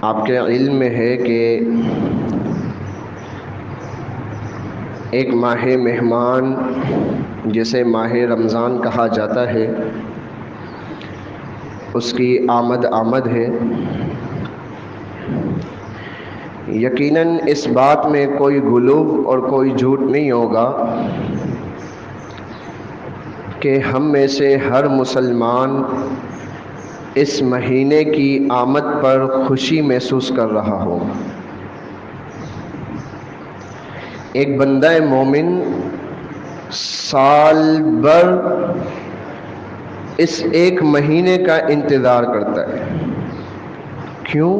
آپ کے علم میں ہے کہ ایک ماہ مہمان جسے ماہ رمضان کہا جاتا ہے، اس کی آمد ہے۔ یقیناً اس بات میں کوئی غلو اور کوئی جھوٹ نہیں ہوگا کہ ہم میں سے ہر مسلمان اس مہینے کی آمد پر خوشی محسوس کر رہا ہو۔ ایک بندہ مومن سال بھر اس ایک مہینے کا انتظار کرتا ہے۔ کیوں؟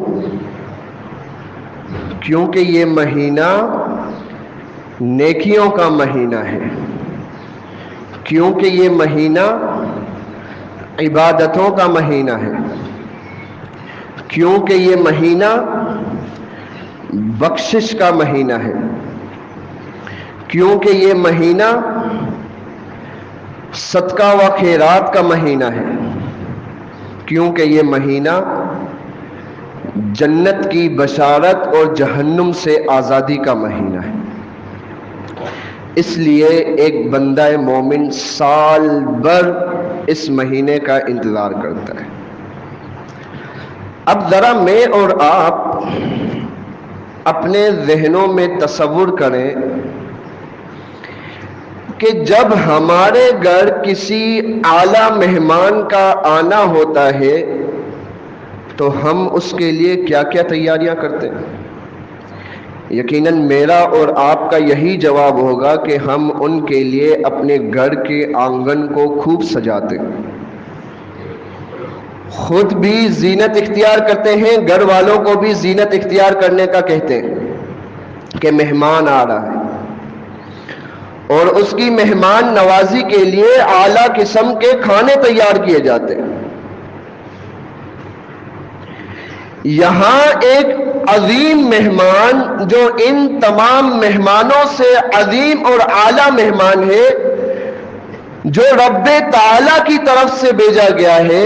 کیونکہ یہ مہینہ نیکیوں کا مہینہ ہے، کیونکہ یہ مہینہ عبادتوں کا مہینہ ہے، کیونکہ یہ مہینہ بخشش کا مہینہ ہے، کیونکہ یہ مہینہ صدقہ و خیرات کا مہینہ ہے، کیونکہ یہ مہینہ جنت کی بشارت اور جہنم سے آزادی کا مہینہ ہے۔ اس لیے ایک بندہ مومن سال بھر اس مہینے کا انتظار کرتا ہے۔ اب ذرا میں اور آپ اپنے ذہنوں میں تصور کریں کہ جب ہمارے گھر کسی اعلیٰ مہمان کا آنا ہوتا ہے تو ہم اس کے لیے کیا کیا تیاریاں کرتے ہیں؟ یقیناً میرا اور آپ کا یہی جواب ہوگا کہ ہم ان کے لیے اپنے گھر کے آنگن کو خوب سجاتے ہیں، خود بھی زینت اختیار کرتے ہیں، گھر والوں کو بھی زینت اختیار کرنے کا کہتے ہیں کہ مہمان آ رہا ہے، اور اس کی مہمان نوازی کے لیے اعلیٰ قسم کے کھانے تیار کیے جاتے ہیں۔ یہاں ایک عظیم مہمان جو ان تمام مہمانوں سے عظیم اور اعلیٰ مہمان ہے، جو رب تعالیٰ کی طرف سے بھیجا گیا ہے،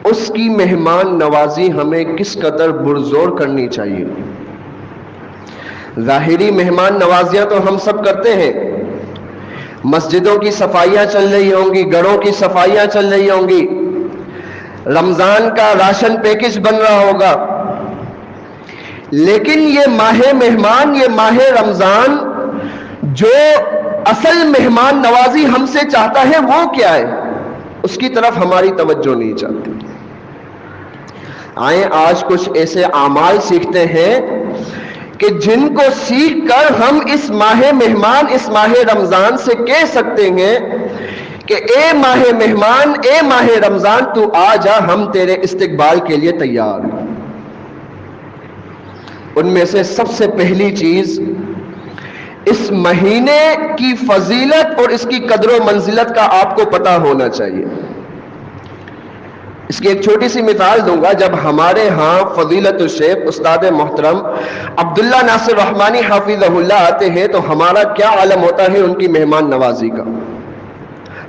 اس کی مہمان نوازی ہمیں کس قدر پرزور کرنی چاہیے۔ ظاہری مہمان نوازیاں تو ہم سب کرتے ہیں، مسجدوں کی صفائیاں چل رہی ہوں گی، گھروں کی صفائیاں چل رہی ہوں گی، رمضان کا راشن پیکج بن رہا ہوگا، لیکن یہ ماہ مہمان، یہ ماہ رمضان جو اصل مہمان نوازی ہم سے چاہتا ہے وہ کیا ہے؟ اس کی طرف ہماری توجہ نہیں چاہتی۔ آئیں آج کچھ ایسے اعمال سیکھتے ہیں کہ جن کو سیکھ کر ہم اس ماہ مہمان، اس ماہ رمضان سے کہہ سکتے ہیں کہ اے ماہ مہمان، اے ماہ رمضان، تو آ جا، ہم تیرے استقبال کے لیے تیار ہیں۔ ان میں سے سب سے پہلی چیز، اس مہینے کی فضیلت اور اس کی قدر و منزلت کا آپ کو پتہ ہونا چاہیے۔ اس کی ایک چھوٹی سی مثال دوں گا۔ جب ہمارے ہاں فضیلت الشیخ استاد محترم عبداللہ ناصر رحمانی حافظہ اللہ آتے ہیں تو ہمارا کیا عالم ہوتا ہے ان کی مہمان نوازی کا۔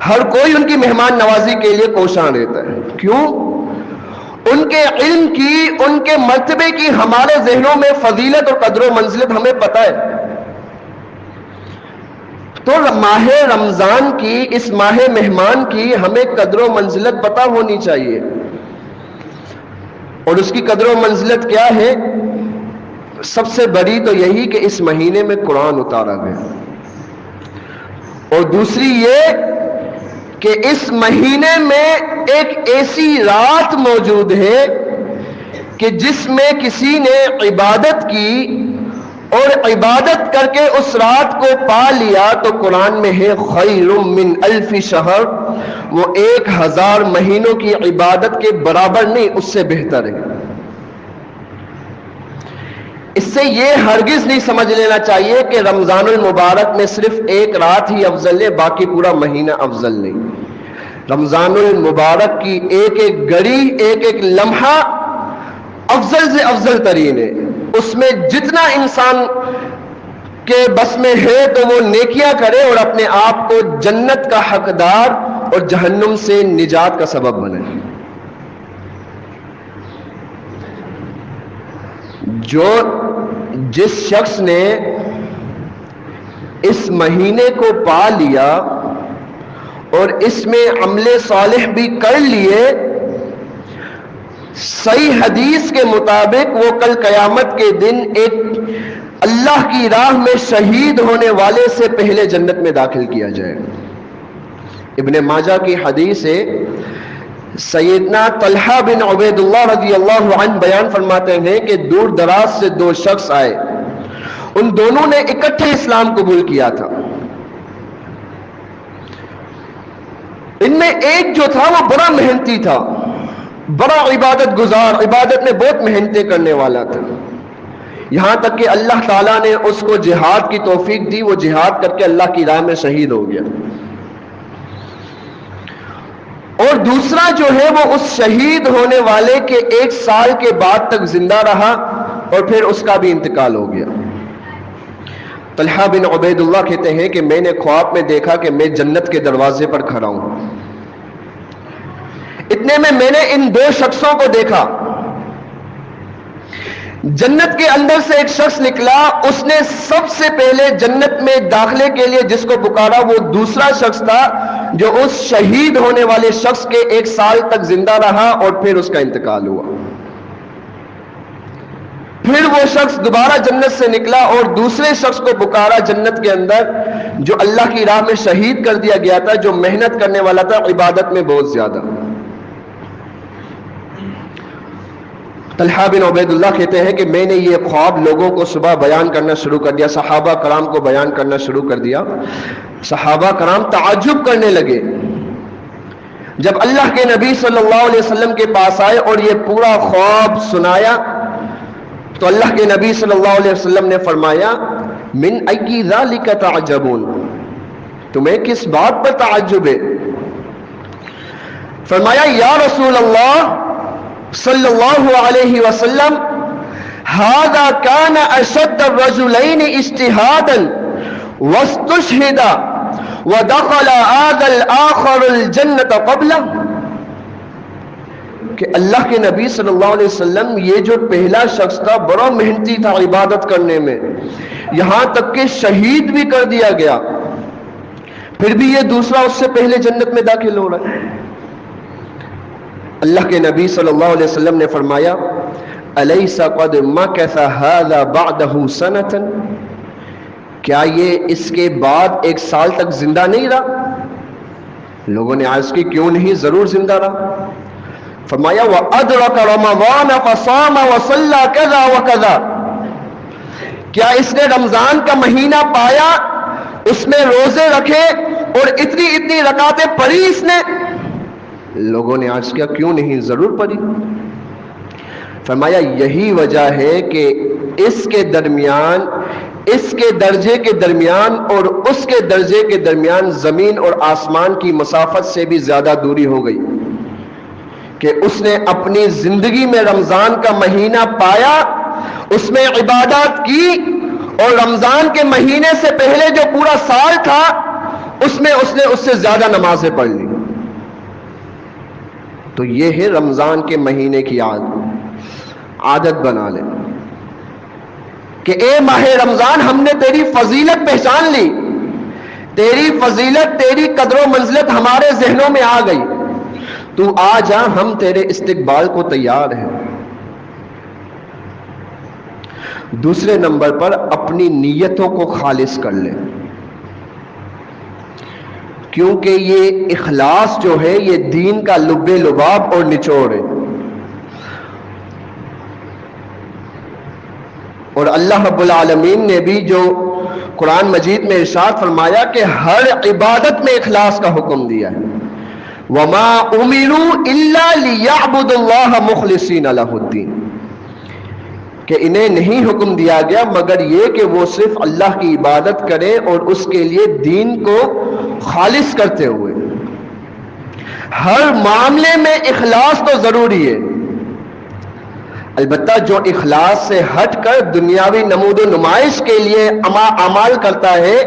ہر کوئی ان کی مہمان نوازی کے لیے کوشاں رہتا ہے۔ کیوں؟ ان کے علم کی، ان کے مرتبے کی ہمارے ذہنوں میں فضیلت اور قدر و منزلت ہمیں پتہ ہے۔ تو ماہ رمضان کی، اس ماہ مہمان کی ہمیں قدر و منزلت پتہ ہونی چاہیے۔ اور اس کی قدر و منزلت کیا ہے؟ سب سے بڑی تو یہی کہ اس مہینے میں قرآن اتارا گیا، اور دوسری یہ کہ اس مہینے میں ایک ایسی رات موجود ہے کہ جس میں کسی نے عبادت کی اور عبادت کر کے اس رات کو پا لیا تو قرآن میں ہے خیر من الف شہر، وہ 1000 مہینوں کی عبادت کے برابر نہیں، اس سے بہتر ہے۔ اس سے یہ ہرگز نہیں سمجھ لینا چاہیے کہ رمضان المبارک میں صرف ایک رات ہی افضل ہے، باقی پورا مہینہ افضل نہیں۔ رمضان المبارک کی ایک ایک گھڑی، ایک ایک لمحہ افضل سے افضل ترین ہے۔ اس میں جتنا انسان کے بس میں ہے تو وہ نیکیاں کرے اور اپنے آپ کو جنت کا حقدار اور جہنم سے نجات کا سبب بنے۔ جس شخص نے اس مہینے کو پا لیا اور اس میں عمل صالح بھی کر لیے، صحیح حدیث کے مطابق وہ کل قیامت کے دن ایک اللہ کی راہ میں شہید ہونے والے سے پہلے جنت میں داخل کیا جائے گا۔ ابن ماجہ کی حدیث ہے، سیدنا طلحہ بن عبید اللہ رضی اللہ عنہ بیان فرماتے ہیں کہ دور دراز سے دو شخص آئے، ان دونوں نے اکٹھے اسلام قبول کیا تھا۔ ان میں ایک جو تھا وہ بڑا محنتی تھا، بڑا عبادت گزار، عبادت میں بہت محنتیں کرنے والا تھا، یہاں تک کہ اللہ تعالیٰ نے اس کو جہاد کی توفیق دی، وہ جہاد کر کے اللہ کی راہ میں شہید ہو گیا۔ اور دوسرا جو ہے وہ اس شہید ہونے والے کے 1 سال کے بعد تک زندہ رہا اور پھر اس کا بھی انتقال ہو گیا۔ طلحہ بن عبید اللہ کہتے ہیں کہ میں نے خواب میں دیکھا کہ میں جنت کے دروازے پر کھڑا ہوں، اتنے میں نے ان دو شخصوں کو دیکھا۔ جنت کے اندر سے ایک شخص نکلا، اس نے سب سے پہلے جنت میں داخلے کے لیے جس کو پکارا وہ دوسرا شخص تھا جو اس شہید ہونے والے شخص کے 1 سال تک زندہ رہا اور پھر اس کا انتقال ہوا۔ پھر وہ شخص دوبارہ جنت سے نکلا اور دوسرے شخص کو پکارا جنت کے اندر جو اللہ کی راہ میں شہید کر دیا گیا تھا، جو محنت کرنے والا تھا عبادت میں بہت زیادہ۔ طلحہ بن عبید اللہ کہتے ہیں کہ میں نے یہ خواب لوگوں کو صبح بیان کرنا شروع کر دیا، صحابہ کرام کو بیان کرنا شروع کر دیا۔ صحابہ کرام تعجب کرنے لگے۔ جب اللہ کے نبی صلی اللہ علیہ وسلم کے پاس آئے اور یہ پورا خواب سنایا تو اللہ کے نبی صلی اللہ علیہ وسلم نے فرمایا من ای ذالک تعجبون، تمہیں کس بات پر تعجب ہے؟ فرمایا یا رسول اللہ صلی اللہ علیہ وسلم ھذا کان اشد الرجلین اجتہادا واستشہد ودخل ھذا الآخر الجنۃ قبلہ، کہ اللہ کے نبی صلی اللہ علیہ وسلم یہ جو پہلا شخص تھا بڑا محنتی تھا عبادت کرنے میں، یہاں تک کہ شہید بھی کر دیا گیا، پھر بھی یہ دوسرا اس سے پہلے جنت میں داخل ہو رہا ہے۔ اللہ کے نبی صلی اللہ علیہ وسلم نے فرمایا الیس قد مکث ھذا بعدہ سنۃ، کیا یہ اس کے بعد 1 سال تک زندہ نہیں رہا؟ لوگوں نے عرض کی کیوں نہیں، ضرور زندہ رہا۔ فرمایا وَأَدْرَكَ رَمَضَانَ فَصَامَ وَصَلَّى كَذَا وَكَذَا، کیا اس نے رمضان کا مہینہ پایا، اس میں روزے رکھے اور اتنی رکعتیں پڑھی اس نے؟ لوگوں نے عرض کیا کیوں نہیں، ضرور پڑھی۔ فرمایا یہی وجہ ہے کہ اس کے درجے کے درمیان اور اس کے درجے کے درمیان زمین اور آسمان کی مسافت سے بھی زیادہ دوری ہو گئی، کہ اس نے اپنی زندگی میں رمضان کا مہینہ پایا، اس میں عبادات کی، اور رمضان کے مہینے سے پہلے جو پورا سال تھا اس میں اس نے اس سے زیادہ نمازیں پڑھ لی۔ تو یہ ہے رمضان کے مہینے کی عادت بنا لیں کہ اے ماہ رمضان ہم نے تیری فضیلت پہچان لی، تیری فضیلت، تیری قدر و منزلت ہمارے ذہنوں میں آ گئی، تو آ جا، ہم تیرے استقبال کو تیار ہیں۔ دوسرے نمبر پر اپنی نیتوں کو خالص کر لیں، کیونکہ یہ اخلاص جو ہے یہ دین کا لب لباب اور نچوڑ ہے۔ اور اللہ رب العالمین نے بھی جو قرآن مجید میں ارشاد فرمایا کہ ہر عبادت میں اخلاص کا حکم دیا ہے، وَمَا أُمِرُوا إِلَّا لِيَعْبُدُوا اللَّهَ مُخْلِصِينَ لَهُ الدِّينَ، کہ انہیں نہیں حکم دیا گیا مگر یہ کہ وہ صرف اللہ کی عبادت کریں اور اس کے لیے دین کو خالص کرتے ہوئے۔ ہر معاملے میں اخلاص تو ضروری ہے، البتہ جو اخلاص سے ہٹ کر دنیاوی نمود و نمائش کے لیے اعمال کرتا ہے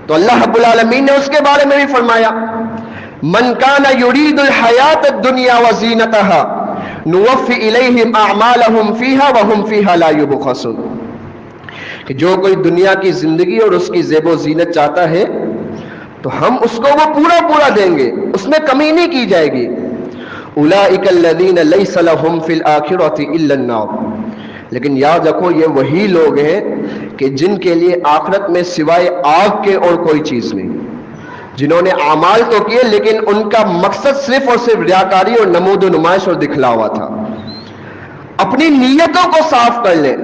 تو اللہ رب العالمین نے اس کے بارے میں بھی فرمایا من کان یرید الحیات الدنیا وزینتها نوفی الیہم اعمالہم فیہا وہم فیہا لا یبخسون، کہ جو کوئی دنیا کی زندگی اور اس کی زیب و زینت چاہتا ہے تو ہم اس کو وہ پورا دیں گے، اس میں کمی نہیں کی جائے گی۔ اولئک الذین لیس لہم فی الآخرۃ الا النار، لیکن یاد رکھو یہ وہی لوگ ہیں کہ جن کے لیے آخرت میں سوائے آگ کے اور کوئی چیز نہیں، جنہوں نے اعمال تو کیے لیکن ان کا مقصد صرف اور صرف ریاکاری اور نمود و نمائش اور دکھلاوا تھا۔ اپنی نیتوں کو صاف کر لیں۔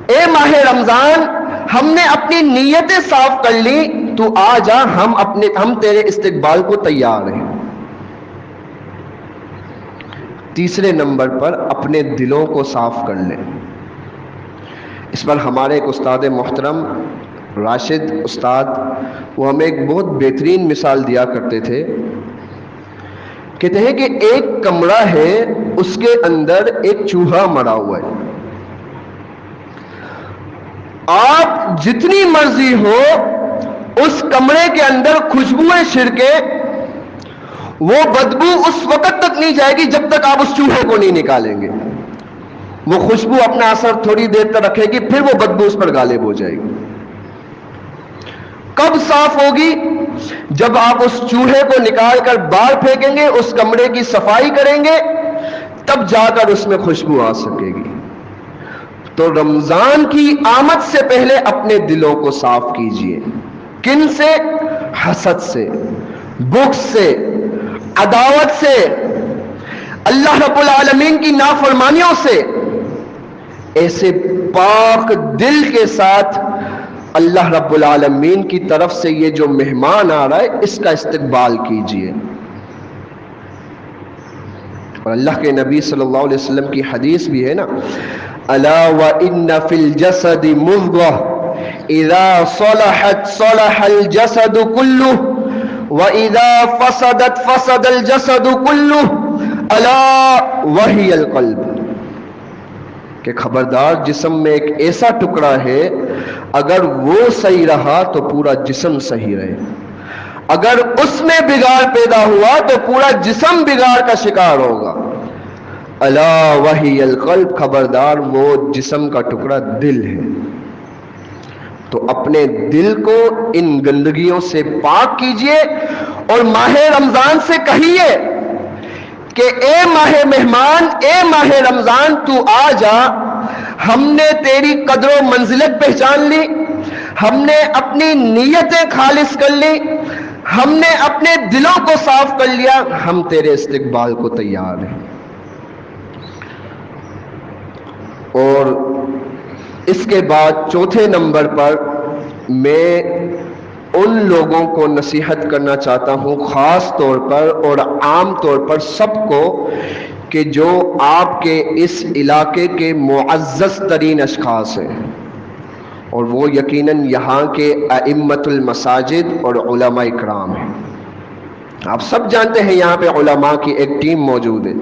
اے ماہ رمضان، ہم نے اپنی نیتیں صاف کر لی، تو آ جا، ہم تیرے استقبال کو تیار ہیں۔ تیسرے نمبر پر اپنے دلوں کو صاف کر لیں۔ اس پر ہمارے ایک استاد محترم راشد استاد، وہ ہمیں ایک بہت بہترین مثال دیا کرتے تھے۔ کہتے ہیں کہ ایک کمرہ ہے، اس کے اندر ایک چوہا مرا ہوا ہے، آپ جتنی مرضی ہو اس کمرے کے اندر خوشبوئیں چھڑکے، وہ بدبو اس وقت تک نہیں جائے گی جب تک آپ اس چوہے کو نہیں نکالیں گے۔ وہ خوشبو اپنا اثر تھوڑی دیر تک رکھے گی، پھر وہ بدبو اس پر غالب ہو جائے گی۔ کب صاف ہوگی؟ جب آپ اس چوہے کو نکال کر باہر پھینکیں گے، اس کمرے کی صفائی کریں گے، تب جا کر اس میں خوشبو آ سکے گی۔ تو رمضان کی آمد سے پہلے اپنے دلوں کو صاف کیجئے۔ کن سے؟ حسد سے، بغض سے، عداوت سے، اللہ رب العالمین کی نافرمانیوں سے۔ ایسے پاک دل کے ساتھ اللہ رب العالمین کی طرف سے یہ جو مہمان آ رہا ہے، اس کا استقبال کیجئے۔ اور اللہ کے نبی صلی اللہ علیہ وسلم کی حدیث بھی ہے نا، الا وان فی الجسد مضغۃ اذا صلحت صلح الجسد كله واذا فسدت فسد الجسد كله الا وهي القلب، کہ خبردار جسم میں ایک ایسا ٹکڑا ہے، اگر وہ صحیح رہا تو پورا جسم صحیح رہے، اگر اس میں بگاڑ پیدا ہوا تو پورا جسم بگاڑ کا شکار ہوگا۔ الا وہی القلب، خبردار وہ جسم کا ٹکڑا دل ہے۔ تو اپنے دل کو ان گندگیوں سے پاک کیجئے اور ماہ رمضان سے کہیے کہ اے ماہ مہمان، اے ماہ رمضان تو آ جا، ہم نے تیری قدر و منزلت پہچان لی، ہم نے اپنی نیتیں خالص کر لی، ہم نے اپنے دلوں کو صاف کر لیا، ہم تیرے استقبال کو تیار ہیں۔ اور اس کے بعد چوتھے نمبر پر میں ان لوگوں کو نصیحت کرنا چاہتا ہوں، خاص طور پر اور عام طور پر سب کو، کہ جو آپ کے اس علاقے کے معزز ترین اشخاص ہیں، اور وہ یقیناً یہاں کے ائمۃ المساجد اور علماء اکرام ہیں۔ آپ سب جانتے ہیں یہاں پہ علماء کی ایک ٹیم موجود ہے،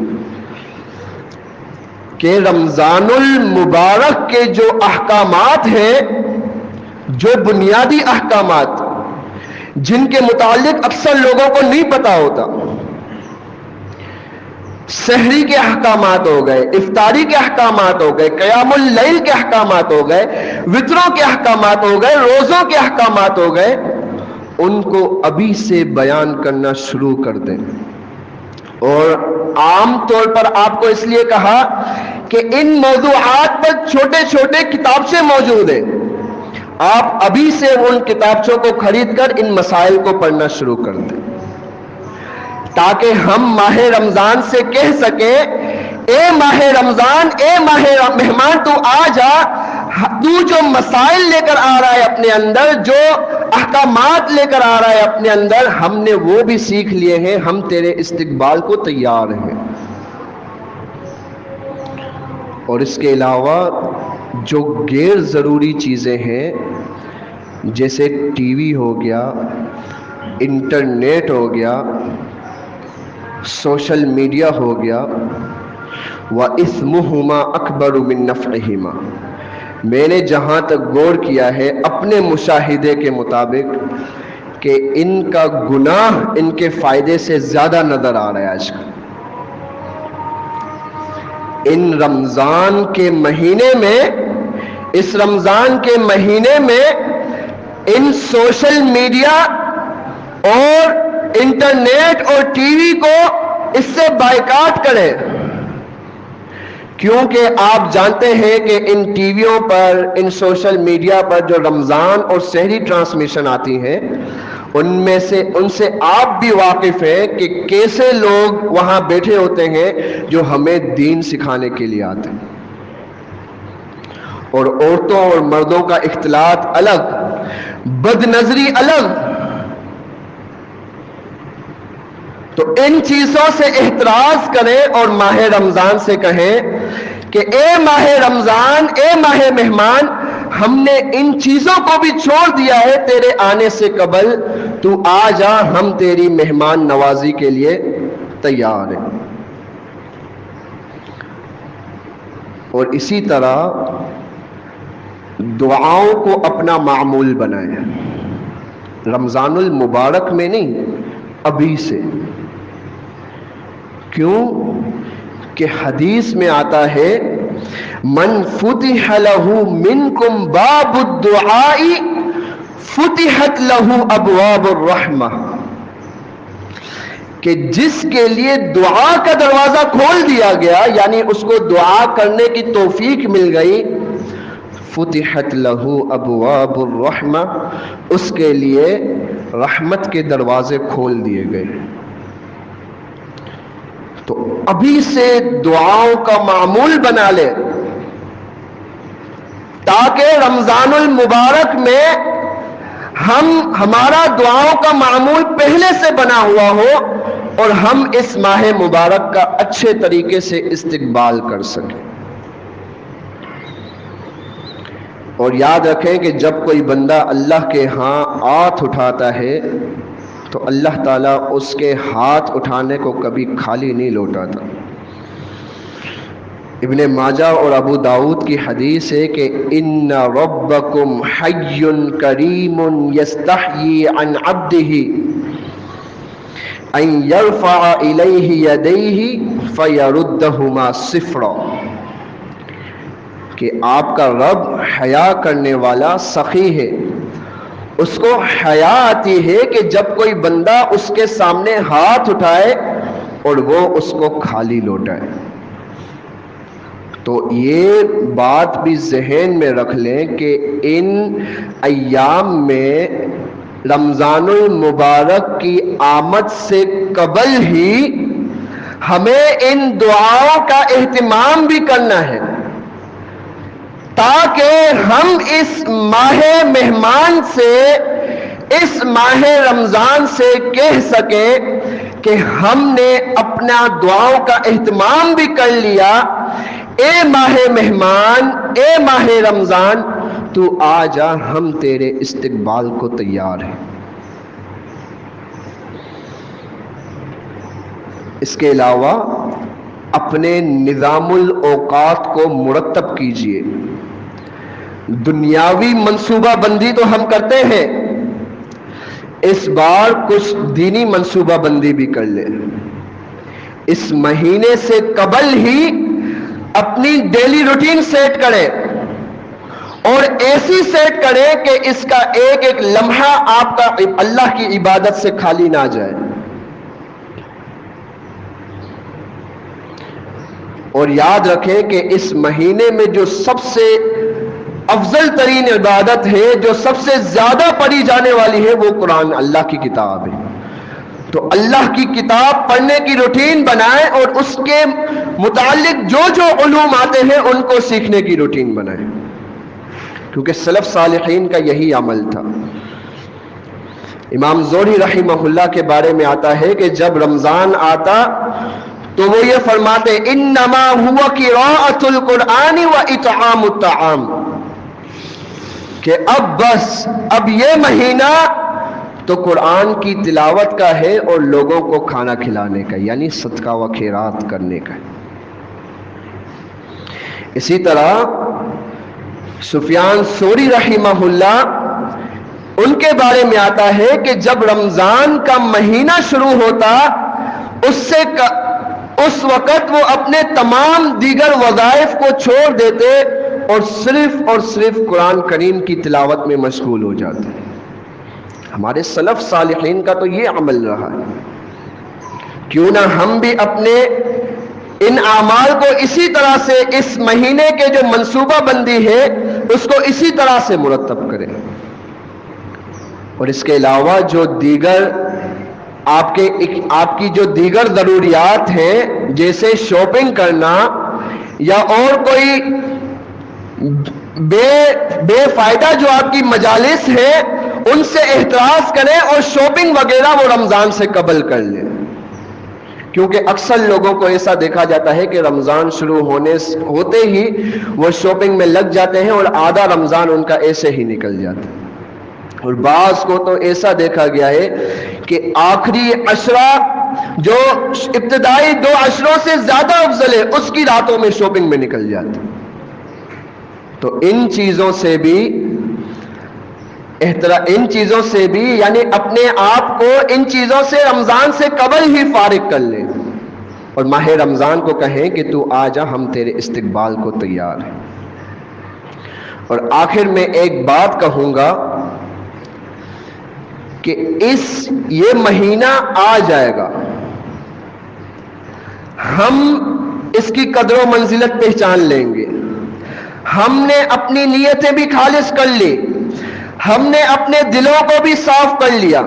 کہ رمضان المبارک کے جو احکامات ہیں، جو بنیادی احکامات جن کے متعلق اکثر لوگوں کو نہیں پتا ہوتا، سحری کے احکامات ہو گئے، افطاری کے احکامات ہو گئے، قیام اللیل کے احکامات ہو گئے، وطروں کے احکامات ہو گئے، روزوں کے احکامات ہو گئے، ان کو ابھی سے بیان کرنا شروع کر دیں۔ اور عام طور پر آپ کو اس لیے کہا کہ ان موضوعات پر چھوٹے چھوٹے کتابچے موجود ہیں، آپ ابھی سے ان کتابچوں کو خرید کر ان مسائل کو پڑھنا شروع کر دیں، تاکہ ہم ماہ رمضان سے کہہ سکیں، اے ماہ رمضان، اے ماہ مہمان تو آ جا، تو جو مسائل لے کر آ رہا ہے اپنے اندر، جو احکامات لے کر آ رہا ہے اپنے اندر، ہم نے وہ بھی سیکھ لیے ہیں، ہم تیرے استقبال کو تیار ہیں۔ اور اس کے علاوہ جو غیر ضروری چیزیں ہیں، جیسے ٹی وی ہو گیا، انٹرنیٹ ہو گیا، سوشل میڈیا ہو گیا، وَإِثْمُهُمَا أَكْبَرُ مِن نَفْعِهِمَا، میں نے جہاں تک غور کیا ہے اپنے مشاہدے کے مطابق، کہ ان کا گناہ ان کے فائدے سے زیادہ نظر آ رہا ہے آج کل۔ ان رمضان کے مہینے میں، اس رمضان کے مہینے میں ان سوشل میڈیا اور انٹرنیٹ اور ٹی وی کو اس سے بائیکاٹ کریں، کیونکہ آپ جانتے ہیں کہ ان ٹی ویوں پر، ان سوشل میڈیا پر جو رمضان اور سحری ٹرانسمیشن آتی ہیں، ان سے آپ بھی واقف ہیں کہ کیسے لوگ وہاں بیٹھے ہوتے ہیں جو ہمیں دین سکھانے کے لیے آتے ہیں، اور عورتوں اور مردوں کا اختلاط الگ، بد نظری الگ۔ تو ان چیزوں سے احتراز کریں اور ماہ رمضان سے کہیں کہ اے ماہ رمضان، اے ماہ مہمان، ہم نے ان چیزوں کو بھی چھوڑ دیا ہے تیرے آنے سے قبل، تو آ جا، ہم تیری مہمان نوازی کے لیے تیار ہیں۔ اور اسی طرح دعاؤں کو اپنا معمول بنائیں، رمضان المبارک میں نہیں، ابھی سے۔ کیوں کہ حدیث میں آتا ہے من فتح له منکم باب الدعاء فتحت له ابواب الرحمہ، کہ جس کے لیے دعا کا دروازہ کھول دیا گیا، یعنی اس کو دعا کرنے کی توفیق مل گئی، فتحت له ابواب الرحمہ، اس کے لیے رحمت کے دروازے کھول دیے گئے۔ تو ابھی سے دعاؤں کا معمول بنا لے، تاکہ رمضان المبارک میں ہمارا دعاؤں کا معمول پہلے سے بنا ہوا ہو اور ہم اس ماہ مبارک کا اچھے طریقے سے استقبال کر سکیں۔ اور یاد رکھیں کہ جب کوئی بندہ اللہ کے ہاں ہاتھ اٹھاتا ہے تو اللہ تعالیٰ اس کے ہاتھ اٹھانے کو کبھی خالی نہیں لوٹاتا۔ ابن ماجہ اور ابو داؤد کی حدیث ہے کہ ان ربکم حی کریم یستحیی عن عبدہ ان یرفع الیہ یدیہ فیردہما صفرا، کہ آپ کا رب حیا کرنے والا سخی ہے، اس کو حیا آتی ہے کہ جب کوئی بندہ اس کے سامنے ہاتھ اٹھائے اور وہ اس کو خالی لوٹائے۔ تو یہ بات بھی ذہن میں رکھ لیں کہ ان ایام میں رمضان المبارک کی آمد سے قبل ہی ہمیں ان دعاؤں کا اہتمام بھی کرنا ہے، تاکہ ہم اس ماہ مہمان سے، اس ماہ رمضان سے کہہ سکیں کہ ہم نے اپنا دعاؤں کا اہتمام بھی کر لیا، اے ماہ مہمان، اے ماہ رمضان، تو آ جا، ہم تیرے استقبال کو تیار ہیں۔ اس کے علاوہ اپنے نظام الاوقات کو مرتب کیجئے۔ دنیاوی منصوبہ بندی تو ہم کرتے ہیں، اس بار کچھ دینی منصوبہ بندی بھی کر لیں۔ اس مہینے سے قبل ہی اپنی ڈیلی روٹین سیٹ کریں، اور ایسی سیٹ کریں کہ اس کا ایک ایک لمحہ آپ کا اللہ کی عبادت سے خالی نہ جائے۔ اور یاد رکھیں کہ اس مہینے میں جو سب سے افضل ترین عبادت ہے، جو سب سے زیادہ پڑھی جانے والی ہے، وہ قرآن، اللہ کی کتاب ہے۔ تو اللہ کی کتاب پڑھنے کی روٹین بنائیں اور اس کے متعلق جو جو علوم آتے ہیں ان کو سیکھنے کی روٹین بنائیں، کیونکہ سلف صالحین کا یہی عمل تھا۔ امام زہری رحمہ اللہ کے بارے میں آتا ہے کہ جب رمضان آتا تو وہ یہ فرماتے انما ہوا قراءۃ القرآن و اطعام الطعام، کہ اب یہ مہینہ تو قرآن کی تلاوت کا ہے اور لوگوں کو کھانا کھلانے کا، یعنی صدقہ و خیرات کرنے کا۔ اسی طرح سفیان ثوری رحمہ اللہ، ان کے بارے میں آتا ہے کہ جب رمضان کا مہینہ شروع ہوتا، اس وقت وہ اپنے تمام دیگر وظائف کو چھوڑ دیتے اور صرف قرآن کریم کی تلاوت میں مشغول ہو جاتے. ہمارے سلف صالحین کا تو یہ عمل رہا ہے. کیوں نہ ہم بھی اپنے ان اعمال کو اسی طرح سے اس مہینے کے جو منصوبہ بندی ہے اس کو اسی طرح سے مرتب کریں. اور اس کے علاوہ جو دیگر آپ کی جو دیگر ضروریات ہیں جیسے شاپنگ کرنا یا اور کوئی بے فائدہ جو آپ کی مجالس ہیں ان سے احتراز کریں اور شاپنگ وغیرہ وہ رمضان سے قبل کر لیں. کیونکہ اکثر لوگوں کو ایسا دیکھا جاتا ہے کہ رمضان شروع ہوتے ہی وہ شاپنگ میں لگ جاتے ہیں اور آدھا رمضان ان کا ایسے ہی نکل جاتا ہے. اور بعض کو تو ایسا دیکھا گیا ہے کہ آخری عشرہ جو ابتدائی 2 عشروں سے زیادہ افضل ہے اس کی راتوں میں شاپنگ میں نکل جاتے. تو ان چیزوں سے بھی یعنی اپنے آپ کو ان چیزوں سے رمضان سے قبل ہی فارغ کر لیں اور ماہ رمضان کو کہیں کہ تو آ جا، ہم تیرے استقبال کو تیار ہیں. اور آخر میں ایک بات کہوں گا کہ یہ مہینہ آ جائے گا، ہم اس کی قدر و منزلت پہچان لیں گے. ہم نے اپنی نیتیں بھی خالص کر لی، ہم نے اپنے دلوں کو بھی صاف کر لیا،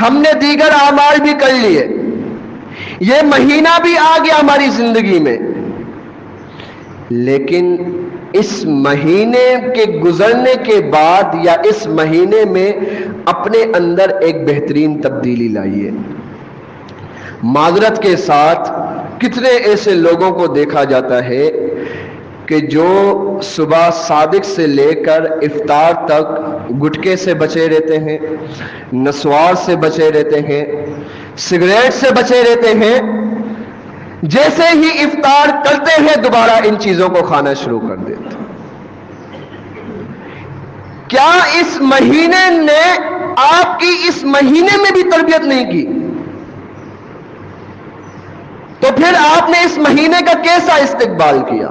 ہم نے دیگر اعمال بھی کر لیے، یہ مہینہ بھی آ گیا ہماری زندگی میں. لیکن اس مہینے کے گزرنے کے بعد یا اس مہینے میں اپنے اندر ایک بہترین تبدیلی لائیے. معذرت کے ساتھ کتنے ایسے لوگوں کو دیکھا جاتا ہے کہ جو صبح صادق سے لے کر افطار تک گٹکے سے بچے رہتے ہیں، نسوار سے بچے رہتے ہیں، سگریٹ سے بچے رہتے ہیں، جیسے ہی افطار کرتے ہیں دوبارہ ان چیزوں کو کھانا شروع کر دیتے. کیا اس مہینے نے آپ کی اس مہینے میں بھی تربیت نہیں کی؟ تو پھر آپ نے اس مہینے کا کیسا استقبال کیا؟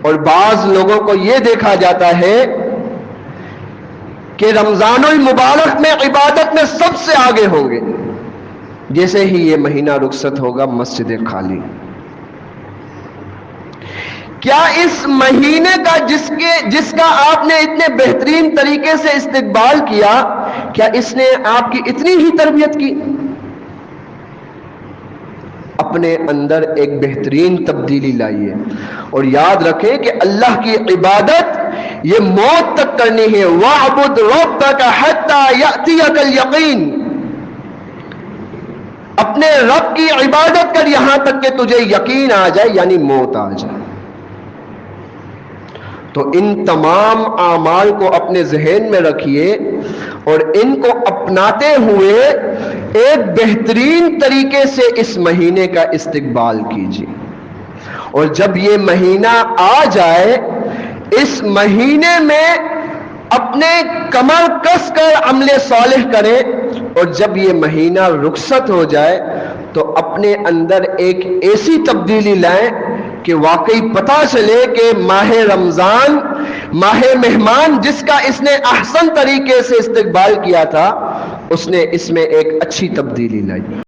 اور بعض لوگوں کو یہ دیکھا جاتا ہے کہ رمضان المبارک میں عبادت میں سب سے آگے ہوں گے، جیسے ہی یہ مہینہ رخصت ہوگا مسجدیں خالی. کیا اس مہینے کا جس کا آپ نے اتنے بہترین طریقے سے استقبال کیا، کیا اس نے آپ کی اتنی ہی تربیت کی؟ اپنے اندر ایک بہترین تبدیلی لائیے اور یاد رکھیں کہ اللہ کی عبادت یہ موت تک کرنی ہے. وَاعْبُدْ رَبَّكَ حَتَّى يَأْتِيَكَ الْيَقِينُ. اپنے رب کی عبادت کر یہاں تک کہ تجھے یقین آ جائے، یعنی موت آ جائے. تو ان تمام اعمال کو اپنے ذہن میں رکھیے اور ان کو اپناتے ہوئے ایک بہترین طریقے سے اس مہینے کا استقبال کیجیے. اور جب یہ مہینہ آ جائے، اس مہینے میں اپنے کمر کس کر عمل صالح کریں، اور جب یہ مہینہ رخصت ہو جائے تو اپنے اندر ایک ایسی تبدیلی لائیں کہ واقعی پتہ چلے کہ ماہ رمضان، ماہ مہمان جس کا اس نے احسن طریقے سے استقبال کیا تھا، اس نے اس میں ایک اچھی تبدیلی لائی.